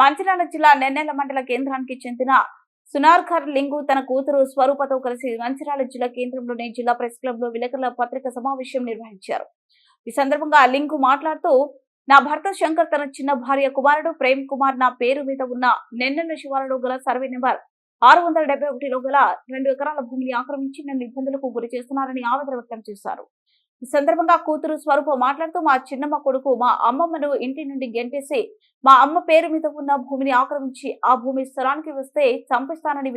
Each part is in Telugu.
మంచిర్యాల జిల్లా నెన్నెల మండల కేంద్రానికి చెందిన సునార్కర్ లింగు తన కూతురు స్వరూపతో కలిసి మంచిర్యాల జిల్లా కేంద్రంలోని జిల్లా ప్రెస్ క్లబ్ లో విలేకరుల పత్రిక సమావేశం నిర్వహించారు. ఈ సందర్భంగా లింగు మాట్లాడుతూ, నా భర్త శంకర్ తన చిన్న భార్య కుమారుడు ప్రేమ్ కుమార్ నా పేరు మీద ఉన్న నెన్నెల శివారులో గల సర్వే నెంబర్ 671లో గల 2 ఎకరాల భూమిని ఆక్రమించి నన్ను ఇబ్బందులకు గురి చేస్తున్నారని ఆవేదన వ్యక్తం చేశారు. ఈ సందర్భంగా కూతురు స్వరూప మాట్లాడుతూ, మా చిన్నమ్మ కొడుకు మా అమ్మమ్మను ఇంటి నుండి గెంటేసి మా అమ్మ పేరు మీద ఉన్న భూమిని ఆక్రమించి ఆ భూమి స్థలానికి వస్తే చంపిస్తానని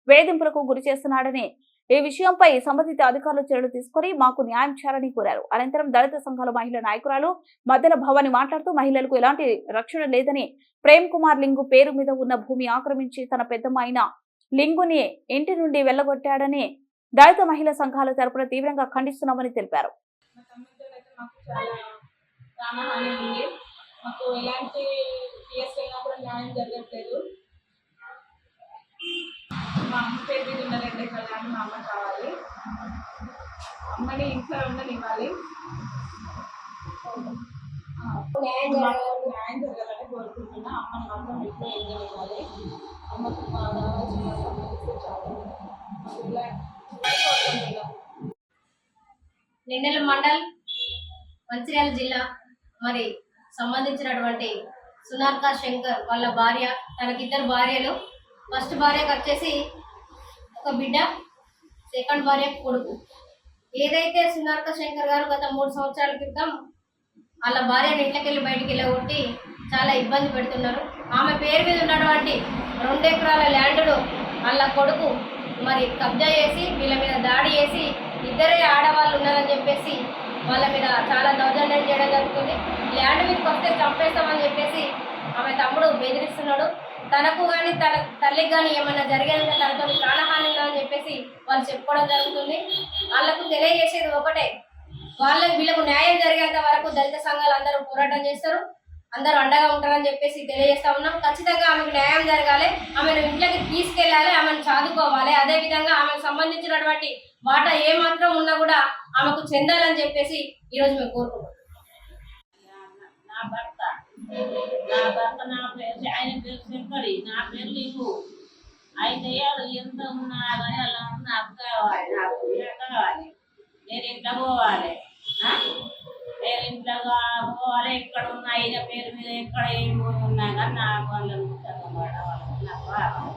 వేధింపులకు గురి చేస్తున్నాడని, ఈ విషయంపై సంబంధిత అధికారులు చర్యలు తీసుకుని మాకు న్యాయం చేయాలని కోరారు. అనంతరం దళిత సంఘాల మహిళా నాయకురాలు మద్దెల భవాని మాట్లాడుతూ, మహిళలకు ఎలాంటి రక్షణ లేదని, ప్రేమ్ కుమార్ లింగు పేరు మీద ఉన్న భూమి ఆక్రమించి తన పెద్దమ్మ అయిన లింగుని ఇంటి నుండి వెళ్లగొట్టాడని దళిత మహిళా సంఘాల తరపున తీవ్రంగా ఖండిస్తున్నామని తెలిపారు. మాకు ఎలాంటి కేసు అయినా కూడా న్యాయం జరగట్లేదు. మా అమ్మ పేరు మీద ఉన్న 2 ఎకరాలు మా అమ్మ కావాలి. అమ్మని ఇంట్లో ఉండనివ్వాలి. న్యాయం జరగాలని కోరుకుంటున్నా. అమ్మని మాత్రం ఇంట్లో ఉండనివ్వాలి. అమ్మకు నెన్నెల మండల్ మంచిర్యాల జిల్లా మరి సంబంధించినటువంటి సునార్కర్ శంకర్ వాళ్ళ భార్య, తనకి 2 భార్యలు. ఫస్ట్ భార్యకు వచ్చేసి ఒక బిడ్డ, సెకండ్ భార్య కొడుకు. ఏదైతే సునార్కర్ శంకర్ గారు గత 3 సంవత్సరాల క్రితం వాళ్ళ భార్యను ఇంట్లోకెళ్ళి బయటికి వెళ్ళగొట్టి చాలా ఇబ్బంది పెడుతున్నారు. ఆమె పేరు మీద ఉన్నటువంటి 2 ఎకరాల ల్యాండ్ను వాళ్ళ కొడుకు మరి కబ్జా చేసి వీళ్ళ మీద దాడి చేసి 2 ఆడవాళ్ళు ఉన్నారని చెప్పేసి వాళ్ళ మీద చాలా దౌర్జన్యం చేయడం జరుగుతుంది. ల్యాండ్ మీదకి వస్తే చంపేస్తామని చెప్పేసి ఆమె తమ్ముడు బెదిరిస్తున్నాడు. తనకు కానీ తన తల్లికి కానీ ఏమైనా జరిగేదంటే తనతో ప్రాణహాని ఉందని చెప్పేసి వాళ్ళు చెప్పుకోవడం జరుగుతుంది. వాళ్ళకు తెలియజేసేది ఒకటే, వీళ్ళకు న్యాయం జరిగేంత వరకు దళిత సంఘాలు అందరూ పోరాటం చేస్తారు, అందరూ అండగా ఉంటారని చెప్పేసి తెలియజేస్తా ఉన్నాం. ఖచ్చితంగా ఆమెకు న్యాయం జరగాలి, ఆమెను ఇంట్లోకి తీసుకెళ్ళాలి, ఆమెను చదువుకోవాలి. అదేవిధంగా ఆమెకు సంబంధించినటువంటి వాటా ఏమాత్రం ఉన్నా కూడా ఆమెకు చెందాలని చెప్పేసి ఈరోజు మేము కోరుకుంటున్నాం. నా పేరు ఆయన పేరు శంకరి, నా పేరు లింగు. అయితే ఎంత ఉన్నా కానీ అలా నాకు కావాలి, నాకు కావాలి. నేను ఇంట్లో పోవాలి, నేను ఇంట్లో పోవాలి. ఎక్కడ ఉన్నా ఆయన పేరు మీద ఎక్కడ ఏం భూమి ఉన్నా కానీ నాకు వాళ్ళని పడవాలి, నాకు కావాలి.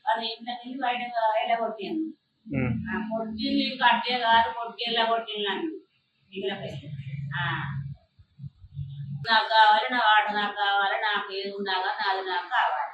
వాళ్ళు ఇంట్లోకి వెళ్ళి బయట వెళ్ళగొట్టింది. కొట్టింది కట్టే కాదు, కొట్టి వెళ్ళగొట్టింది నన్ను ఇంట్లోకి. నాకు కావాలి, నా వాట నాకు కావాలి, నాకు ఏది ఉన్నా కానీ అది నాకు కావాలి.